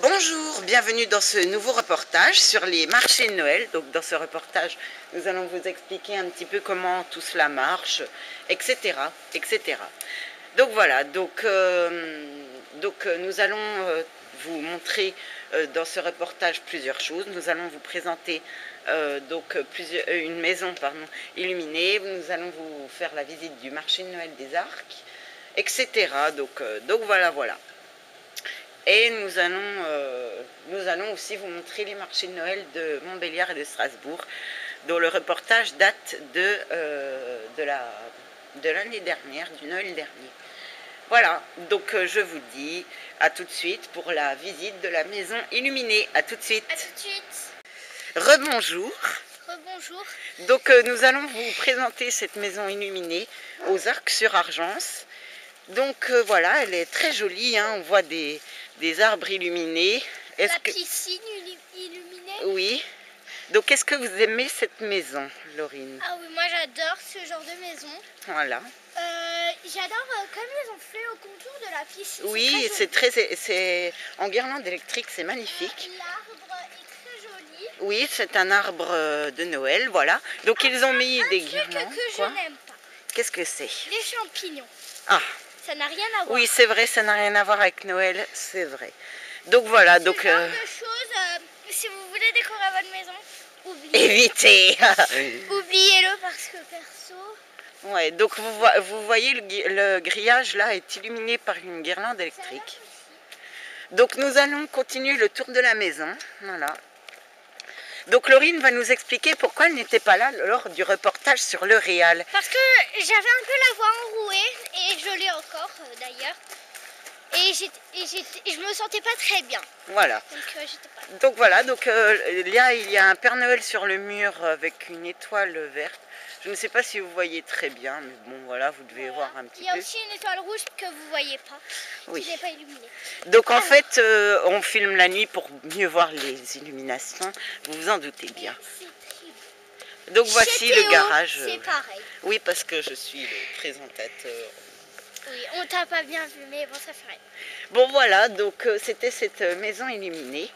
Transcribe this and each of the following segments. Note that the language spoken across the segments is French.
Bonjour, bienvenue dans ce nouveau reportage sur les marchés de Noël. Donc dans ce reportage, nous allons vous expliquer un petit peu comment tout cela marche, etc. etc. Donc voilà, nous allons vous montrer dans ce reportage plusieurs choses. Nous allons vous présenter une maison illuminée. Nous allons vous faire la visite du marché de Noël des Arcs, etc. Donc voilà. Et nous allons aussi vous montrer les marchés de Noël de Montbéliard et de Strasbourg, dont le reportage date de l'année dernière, du Noël dernier. Voilà, donc je vous dis à tout de suite pour la visite de la maison illuminée. À tout de suite. À tout de suite. Rebonjour. Rebonjour. Donc nous allons vous présenter cette maison illuminée aux Arcs-sur-Argence. Donc voilà, elle est très jolie, hein. On voit des arbres illuminés. Piscine illuminée. Oui. Donc est-ce que vous aimez cette maison, Laurine? Ah oui, moi j'adore ce genre de maison. Voilà. J'adore comme ils ont fait au contour de la piscine. Oui, c'est en guirlande électrique, c'est magnifique. L'arbre est très joli. Oui, c'est un arbre de Noël, voilà. Donc ils ont mis des guirlandes. Un truc que je n'aime pas. Qu'est-ce que c'est? Les champignons. Ah. Ça n'a rien à voir. Oui, c'est vrai, ça n'a rien à voir avec Noël, c'est vrai. Donc voilà, Ce genre de choses, si vous voulez décorer votre maison, évitez. Oubliez-le parce que perso. Ouais, donc vous voyez le grillage là est illuminé par une guirlande électrique. Donc nous allons continuer le tour de la maison. Voilà. Donc Laurine va nous expliquer pourquoi elle n'était pas là lors du reportage sur le Réal. Parce que j'avais un peu la voix enrouée et je l'ai encore d'ailleurs. Et je me sentais pas très bien. Voilà. Donc voilà, là il y a un Père Noël sur le mur avec une étoile verte. Je ne sais pas si vous voyez très bien, mais bon voilà, vous devez voir un petit peu. Il y a aussi une étoile rouge que vous ne voyez pas, oui. Qui n'est pas illuminée. Donc en fait, on filme la nuit pour mieux voir les illuminations, vous vous en doutez bien. Donc voici le garage. C'est pareil. Oui, parce que je suis le présentateur. Oui, on t'a pas bien vu, mais bon, ça fait rien. Bon voilà, donc c'était cette maison illuminée.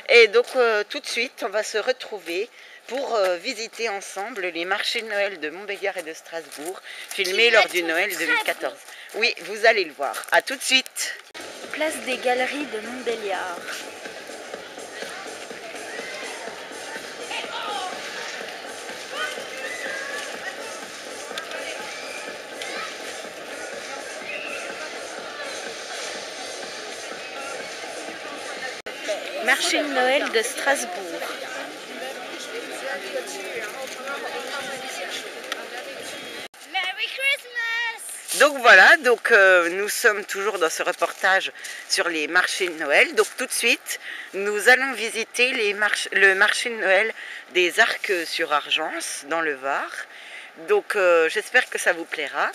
Et donc tout de suite, on va se retrouver pour visiter ensemble les marchés de Noël de Montbéliard et de Strasbourg, filmés lors du Noël 2014. Oui, vous allez le voir. À tout de suite. Place des Galeries de Montbéliard. Marché de Noël de Strasbourg. Merry Christmas! Donc voilà, nous sommes toujours dans ce reportage sur les marchés de Noël. Donc tout de suite, nous allons visiter le marché de Noël des Arcs-sur-Argence dans le Var. Donc j'espère que ça vous plaira.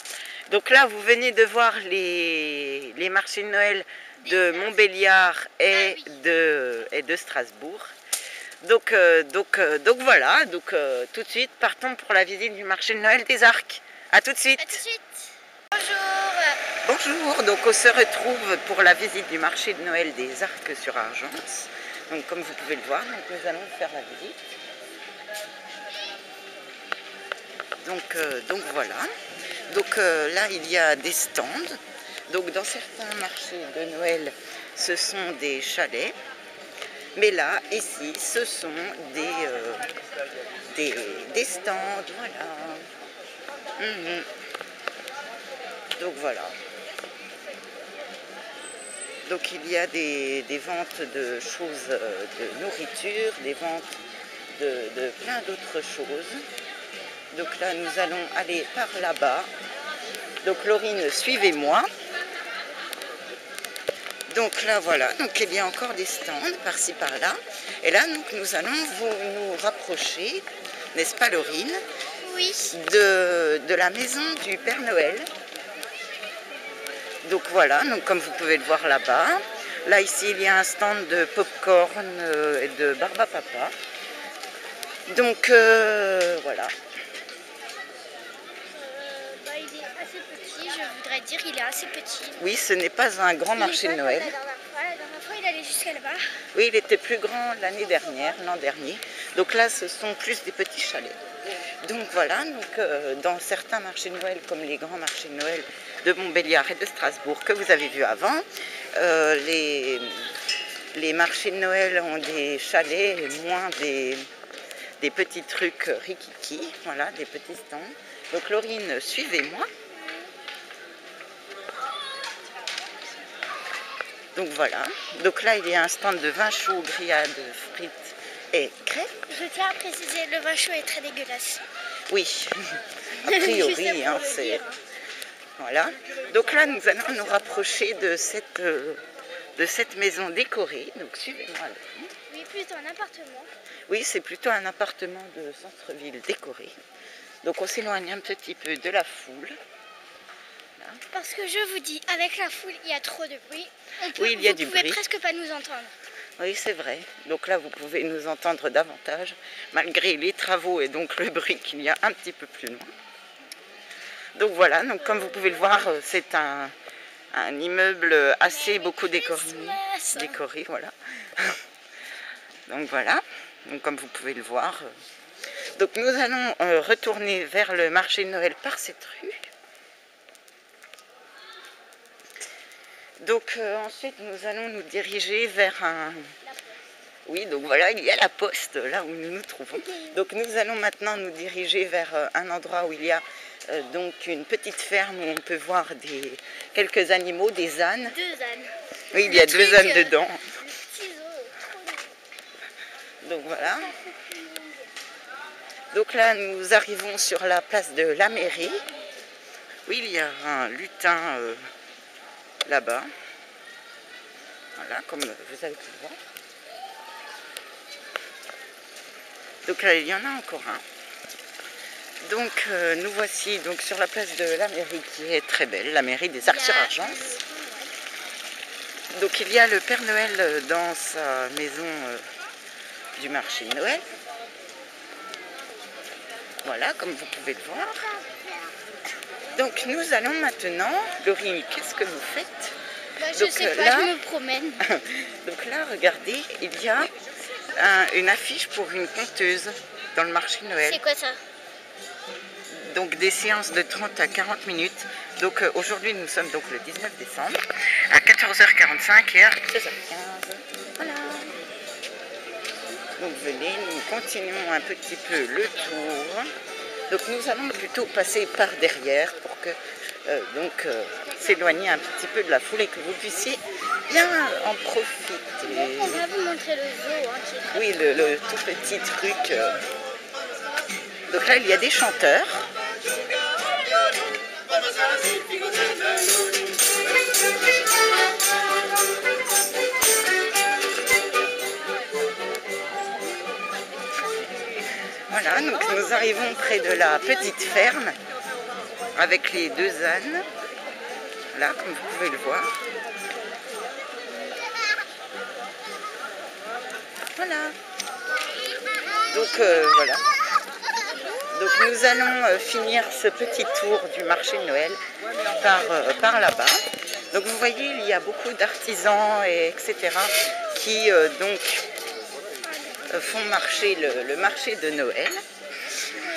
Donc là, vous venez de voir les marchés de Noël de Montbéliard et de Strasbourg. Donc voilà, tout de suite, partons pour la visite du marché de Noël des Arcs. À tout de suite. À tout de suite. Bonjour. Bonjour, donc on se retrouve pour la visite du marché de Noël des Arcs-sur-Argence. Donc comme vous pouvez le voir, nous allons faire la visite. Donc voilà. Donc là il y a des stands. Donc dans certains marchés de Noël, ce sont des chalets. Mais là, ici, ce sont des stands, voilà. Donc voilà. Donc il y a des ventes de choses, de nourriture, des ventes de plein d'autres choses. Donc là, nous allons aller par là-bas. Donc Laurine, suivez-moi. Donc là, voilà. Donc il y a encore des stands par-ci, par-là. Et là, donc, nous allons nous rapprocher, n'est-ce pas Laurine? Oui. De la maison du Père Noël. Donc voilà, donc comme vous pouvez le voir là-bas. Là, ici, il y a un stand de popcorn et de barbe à papa. Donc voilà. Il est assez petit, je voudrais dire, il est assez petit. Oui, ce n'est pas un grand marché de Noël. La dernière fois, il allait jusqu'à jusqu'à là-bas. Oui, il était plus grand l'année dernière, l'an dernier. Donc là, ce sont plus des petits chalets. Donc voilà, dans certains marchés de Noël, comme les grands marchés de Noël de Montbéliard et de Strasbourg que vous avez vus avant, les marchés de Noël ont des chalets et moins des petits trucs rikiki, voilà, des petits stands. Donc Laurine, suivez-moi. Donc voilà, donc là il y a un stand de vin chaud, grillades, frites et crêpes. Je tiens à préciser, le vin chaud est très dégueulasse. Oui, a priori, hein, c'est... Voilà, donc là nous allons nous rapprocher de cette maison décorée, donc suivez-moi. Oui, plutôt un appartement. Oui, c'est plutôt un appartement de centre-ville décoré. Donc on s'éloigne un petit peu de la foule. Parce que je vous dis, avec la foule, il y a trop de bruit. Oui, il y a du bruit. Vous pouvez bruit. presque pas nous entendre. Oui, c'est vrai. Donc là, vous pouvez nous entendre davantage, malgré les travaux et donc le bruit qu'il y a un petit peu plus loin. Donc voilà, donc comme vous pouvez le voir, c'est un immeuble assez beaucoup décoré, voilà. Donc voilà, donc comme vous pouvez le voir. Donc nous allons retourner vers le marché de Noël par cette rue. Donc ensuite nous allons nous diriger vers un... Oui, donc voilà, il y a la poste là où nous nous trouvons. Donc nous allons maintenant nous diriger vers un endroit où il y a donc une petite ferme où on peut voir quelques animaux, des ânes. 2 ânes. Oui, il y a 2 ânes dedans. Ciseaux, Donc voilà. Donc là nous arrivons sur la place de la mairie. Oui, il y a un lutin là-bas. Voilà, comme vous avez pu le voir. Donc là, il y en a encore un. Donc nous voici donc sur la place de la mairie qui est très belle, la mairie des Arcs-sur-Argence. Donc il y a le Père Noël dans sa maison du marché de Noël. Voilà, comme vous pouvez le voir. Donc nous allons maintenant, Laurine, qu'est-ce que vous faites? je sais pas, là, je me promène. Donc là, regardez, il y a une affiche pour une conteuse dans le marché de Noël. C'est quoi ça? Donc des séances de 30 à 40 minutes. Donc aujourd'hui, nous sommes donc le 19 décembre à 14h45 et à 16h15. Voilà. Donc venez, nous continuons un petit peu le tour. Donc nous allons plutôt passer par derrière pour que s'éloigner un petit peu de la foule et que vous puissiez bien en profiter. On va vous montrer le zoo. Hein, qui est très Oui, le tout petit truc. Donc là, il y a des chanteurs. Voilà, donc nous arrivons près de la petite ferme avec les 2 ânes. Là, comme vous pouvez le voir. Voilà. Donc voilà. Donc nous allons finir ce petit tour du marché de Noël par là-bas. Donc vous voyez, il y a beaucoup d'artisans, etc. qui font marcher le marché de Noël.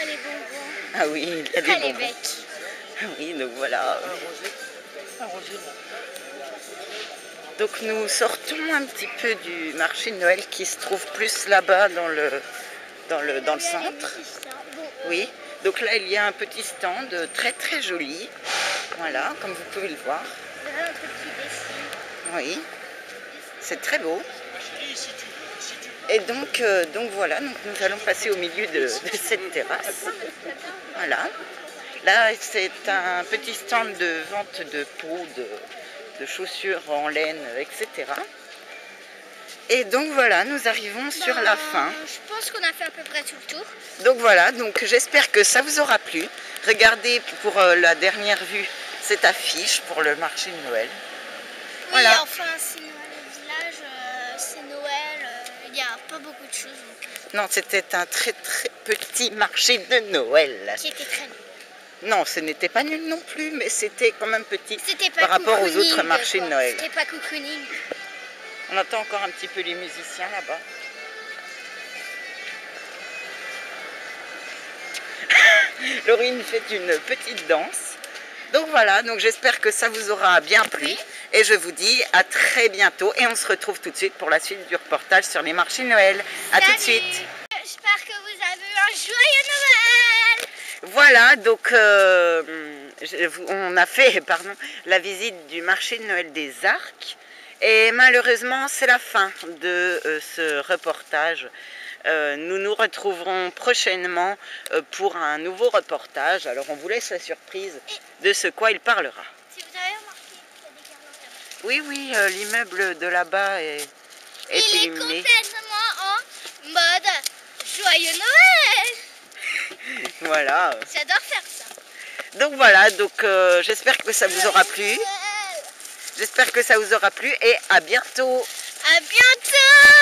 les bonbons. Ah oui, il y a des Les bonbons. becs. Oui, donc voilà. Donc nous sortons un petit peu du marché de Noël qui se trouve plus là-bas dans le centre. Oui, donc là il y a un petit stand très très joli. Voilà, comme vous pouvez le voir. Oui, c'est très beau. Et donc voilà, donc nous allons passer au milieu de cette terrasse. Voilà. Là, c'est un petit stand de vente de peaux, de chaussures en laine, etc. Et donc voilà, nous arrivons sur la fin. Je pense qu'on a fait à peu près tout le tour. Donc voilà, donc j'espère que ça vous aura plu. Regardez pour la dernière vue cette affiche pour le marché de Noël. Oui, Voilà. enfin, c'est Noël au village, c'est Noël, il n'y a pas beaucoup de choses. Donc, Non, c'était un très très petit marché de Noël. qui était très nul. Non, ce n'était pas nul non plus, mais c'était quand même petit C'était pas par rapport aux cocooning, autres marchés de quoi. Noël. C'était pas cocooning. On entend encore un petit peu les musiciens là-bas. Laurine fait une petite danse. Donc voilà, donc j'espère que ça vous aura bien plu. Oui. Et je vous dis à très bientôt. Et on se retrouve tout de suite pour la suite du reportage sur les marchés de Noël. À tout de Salut. suite. J'espère que vous avez eu un joyeux Noël. Voilà, donc on a fait la visite du marché de Noël des Arcs. Et malheureusement, c'est la fin de ce reportage. Nous nous retrouverons prochainement pour un nouveau reportage. Alors on vous laisse la surprise de ce quoi il parlera. Si vous avez remarqué, il y a des guirlandes là-bas. Oui, oui, l'immeuble de là-bas est Il est illuminé. complètement en mode joyeux Noël. Voilà. J'adore faire ça. Donc voilà, donc j'espère que ça vous aura plu. Noël. J'espère que ça vous aura plu et à bientôt. À bientôt.